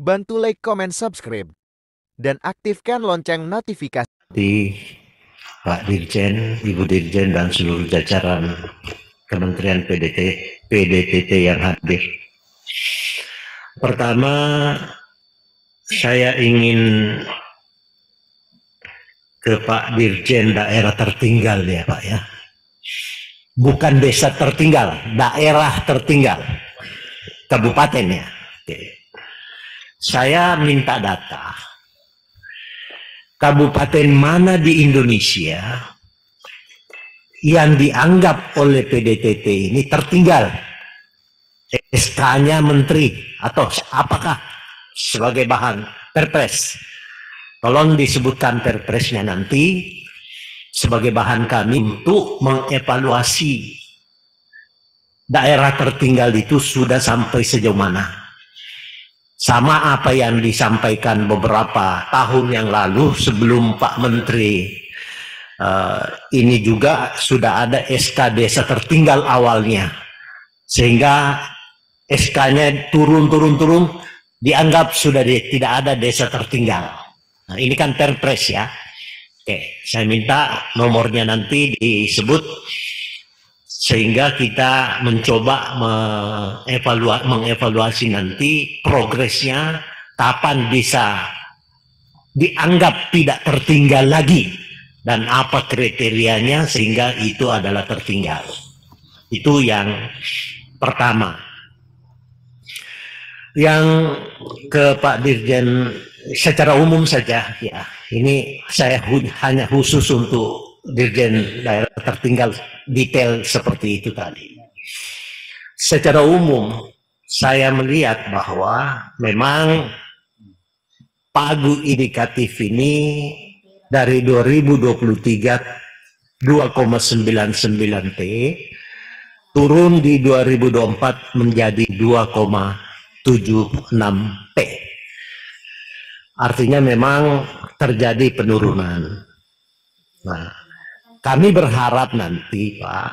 Bantu like, comment, subscribe, dan aktifkan lonceng notifikasi. Pak Dirjen, Ibu Dirjen, dan seluruh jajaran Kementerian PDTT yang hadir. Pertama, saya ingin ke Pak Dirjen daerah tertinggal ya Pak ya. Bukan desa tertinggal, daerah tertinggal. Kabupaten ya. Oke. Saya minta data. Kabupaten mana di Indonesia yang dianggap oleh PDTT ini tertinggal? SK-nya menteri atau apakah sebagai bahan perpres? Tolong disebutkan perpresnya nanti sebagai bahan kami untuk mengevaluasi daerah tertinggal itu sudah sampai sejauh mana. Sama apa yang disampaikan beberapa tahun yang lalu sebelum Pak Menteri ini juga sudah ada SK desa tertinggal awalnya. Sehingga SK-nya turun dianggap sudah tidak ada desa tertinggal. Nah, ini kan perpres ya. Oke, saya minta nomornya nanti disebut sehingga kita mencoba mengevaluasi nanti progresnya kapan bisa dianggap tidak tertinggal lagi dan apa kriterianya sehingga itu adalah tertinggal. Itu yang pertama. Yang ke Pak Dirjen secara umum saja ya, ini saya hanya khusus untuk Dirjen daerah tertinggal detail seperti itu tadi. Secara umum saya melihat bahwa memang pagu indikatif ini dari 2023 2,99 T turun di 2024 menjadi 2,76 T. Artinya memang terjadi penurunan. Nah, kami berharap nanti Pak,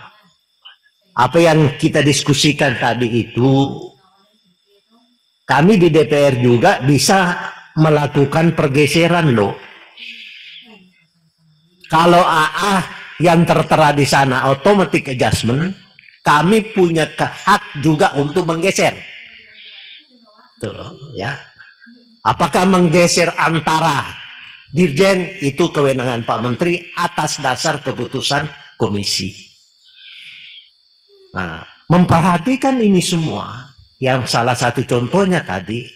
apa yang kita diskusikan tadi itu, kami di DPR juga bisa melakukan pergeseran loh. Kalau AA yang tertera di sana automatic adjustment, kami punya hak juga untuk menggeser. Tuh, ya. Apakah menggeser antara Dirjen itu kewenangan Pak Menteri atas dasar keputusan komisi. Nah, memperhatikan ini semua, yang salah satu contohnya tadi,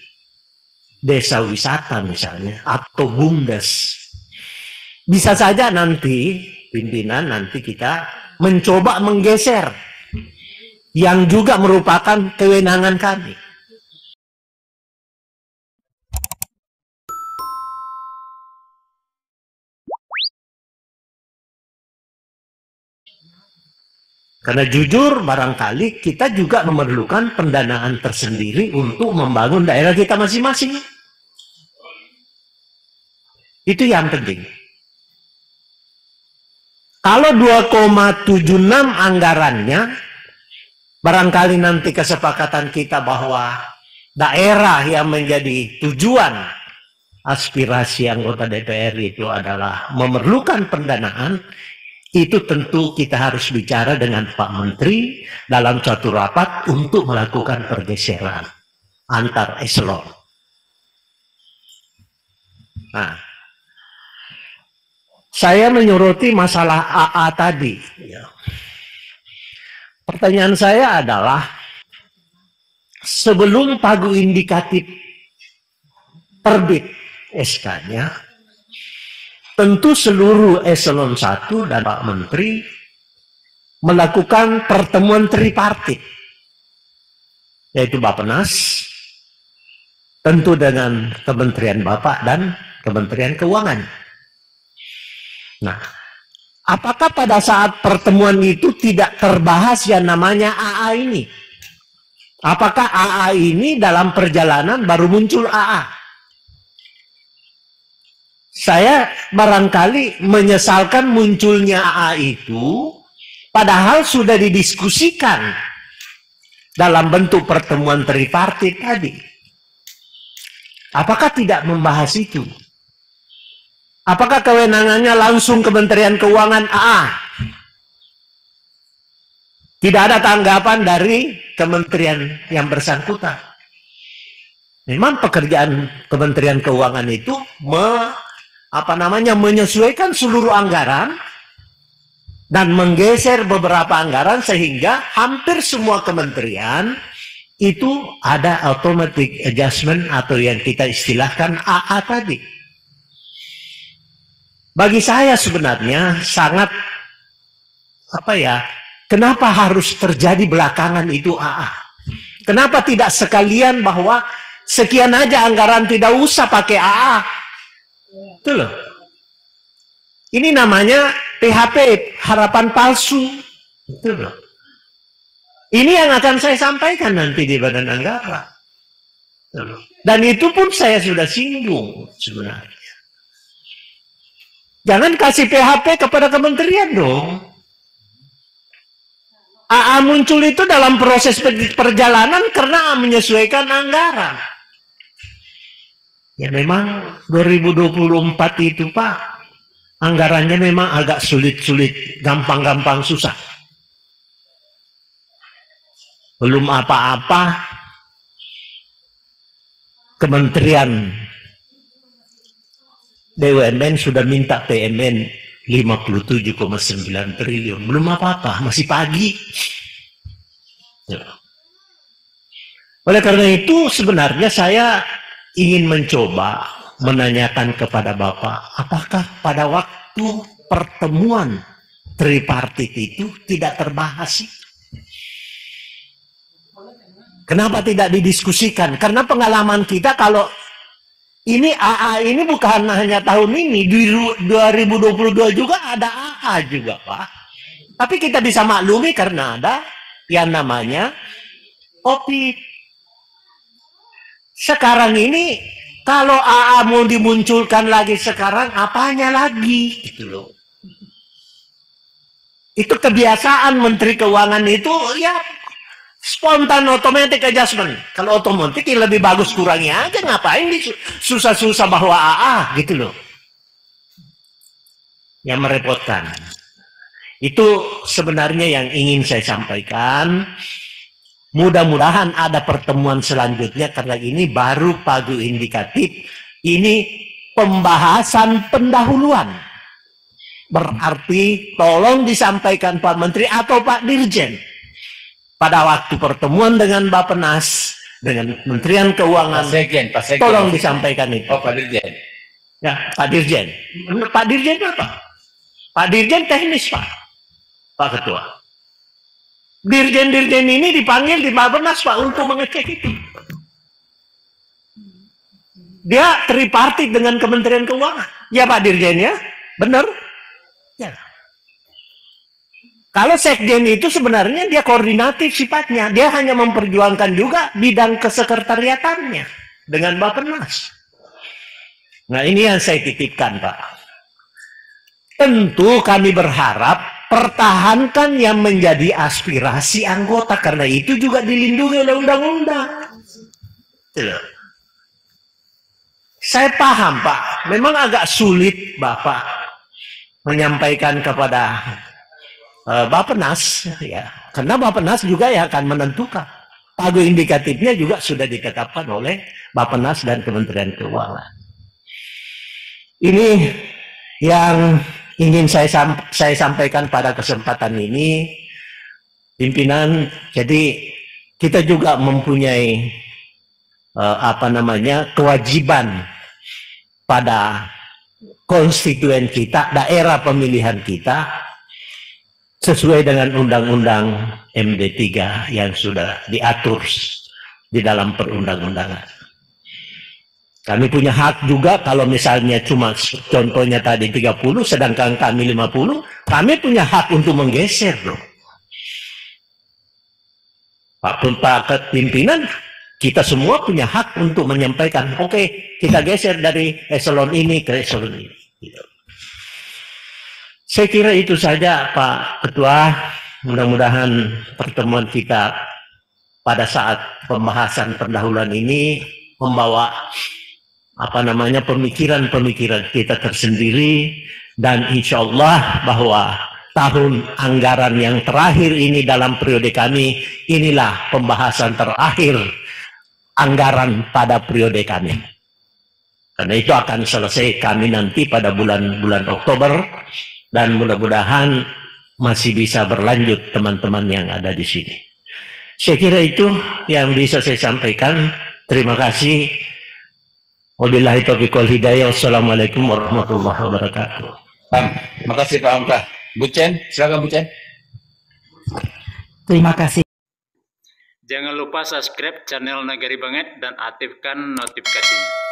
desa wisata misalnya, atau BUMDes. Bisa saja nanti, pimpinan nanti kita mencoba menggeser, yang juga merupakan kewenangan kami. Karena jujur barangkali kita juga memerlukan pendanaan tersendiri untuk membangun daerah kita masing-masing. Itu yang penting. Kalau 2,76 anggarannya, barangkali nanti kesepakatan kita bahwa daerah yang menjadi tujuan aspirasi anggota DPR itu adalah memerlukan pendanaan, itu tentu kita harus bicara dengan Pak Menteri dalam suatu rapat untuk melakukan pergeseran antar eselon. Nah, saya menyoroti masalah AA tadi. Pertanyaan saya adalah, sebelum pagu indikatif terbit SK-nya, tentu seluruh eselon 1 dan Pak Menteri melakukan pertemuan tripartit, yaitu Bappenas, tentu dengan Kementerian Bapak dan Kementerian Keuangan. Nah, apakah pada saat pertemuan itu tidak terbahas yang namanya AA ini? Apakah AA ini dalam perjalanan baru muncul AA? Saya barangkali menyesalkan munculnya AA itu, padahal sudah didiskusikan dalam bentuk pertemuan tripartit tadi. Apakah tidak membahas itu? Apakah kewenangannya langsung Kementerian Keuangan AA? Tidak ada tanggapan dari kementerian yang bersangkutan. Memang pekerjaan Kementerian Keuangan itu menyesuaikan seluruh anggaran dan menggeser beberapa anggaran sehingga hampir semua kementerian itu ada automatic adjustment atau yang kita istilahkan AA tadi. Bagi saya sebenarnya sangat kenapa harus terjadi belakangan itu AA? Kenapa tidak sekalian bahwa sekian aja anggaran tidak usah pakai AA? Itu loh. Ini namanya PHP, harapan palsu. Itu loh. Ini yang akan saya sampaikan nanti di Badan Anggaran. Itu loh. Dan itu pun saya sudah singgung sebenarnya. Jangan kasih PHP kepada kementerian dong. AA muncul itu dalam proses perjalanan karena menyesuaikan anggaran. Ya memang 2024 itu Pak, anggarannya memang agak sulit-sulit, gampang-gampang susah. Belum apa-apa, Kementerian BUMN sudah minta PMN 57,9 triliun. Belum apa-apa, masih pagi. Ya. Oleh karena itu sebenarnya saya ingin mencoba menanyakan kepada Bapak, apakah pada waktu pertemuan tripartit itu tidak terbahas? Kenapa tidak didiskusikan? Karena pengalaman kita kalau ini AA ini bukan hanya tahun ini, di 2022 juga ada AA juga Pak. Tapi kita bisa maklumi karena ada yang namanya COVID. Sekarang ini kalau AA mau dimunculkan lagi sekarang, apanya lagi? Gitu loh. Itu kebiasaan Menteri Keuangan itu ya spontan automatic adjustment. Kalau otomatis lebih bagus kurangi aja, ngapain susah-susah bahwa AA gitu loh. Yang merepotkan. Itu sebenarnya yang ingin saya sampaikan. Mudah-mudahan ada pertemuan selanjutnya karena ini baru pagu indikatif. Ini pembahasan pendahuluan. Berarti tolong disampaikan Pak Menteri atau Pak Dirjen. Pada waktu pertemuan dengan Bappenas, dengan Kementerian Keuangan, Pak Sekjen, tolong disampaikan itu. Oh, Pak Dirjen. Ya, Pak Dirjen. Pak Dirjen apa? Pak Dirjen teknis, Pak Ketua. Dirjen-dirjen ini dipanggil di Bappenas, Pak, untuk mengecek itu. Dia tripartit dengan Kementerian Keuangan. Ya, Pak Dirjen ya? Benar? Ya. Kalau sekjen itu sebenarnya dia koordinatif sifatnya. Dia hanya memperjuangkan juga bidang kesekretariatannya dengan Bappenas. Nah ini yang saya titipkan Pak. Tentu kami berharap pertahankan yang menjadi aspirasi anggota. Karena itu juga dilindungi oleh undang-undang. Saya paham Pak. Memang agak sulit Bapak menyampaikan kepada Bappenas, ya, karena Bappenas juga yang akan menentukan. Pagu indikatifnya juga sudah ditetapkan oleh Bappenas dan Kementerian Keuangan. Ini yang ingin saya sampaikan pada kesempatan ini, pimpinan. Jadi kita juga mempunyai kewajiban pada konstituen kita, daerah pemilihan kita. Sesuai dengan undang-undang MD3 yang sudah diatur di dalam perundang-undangan. Kami punya hak juga kalau misalnya cuma contohnya tadi 30, sedangkan kami 50, kami punya hak untuk menggeser loh. Pak pimpinan, kita semua punya hak untuk menyampaikan, oke, kita geser dari eselon ini ke eselon ini. Gitu. Saya kira itu saja Pak Ketua, mudah-mudahan pertemuan kita pada saat pembahasan pendahuluan ini membawa pemikiran-pemikiran kita tersendiri, dan insya Allah bahwa tahun anggaran yang terakhir ini dalam periode kami, inilah pembahasan terakhir anggaran pada periode kami. Karena itu akan selesai kami nanti pada bulan Oktober, dan mudah-mudahan masih bisa berlanjut teman-teman yang ada di sini. Saya kira itu yang bisa saya sampaikan. Terima kasih. Wabillahi taufiq wal hidayah. Wassalamualaikum warahmatullahi wabarakatuh. Terima kasih Pak Hamka. Bu Chen, silakan Bu Chen. Terima kasih. Jangan lupa subscribe channel Nagari Banget dan aktifkan notifikasinya.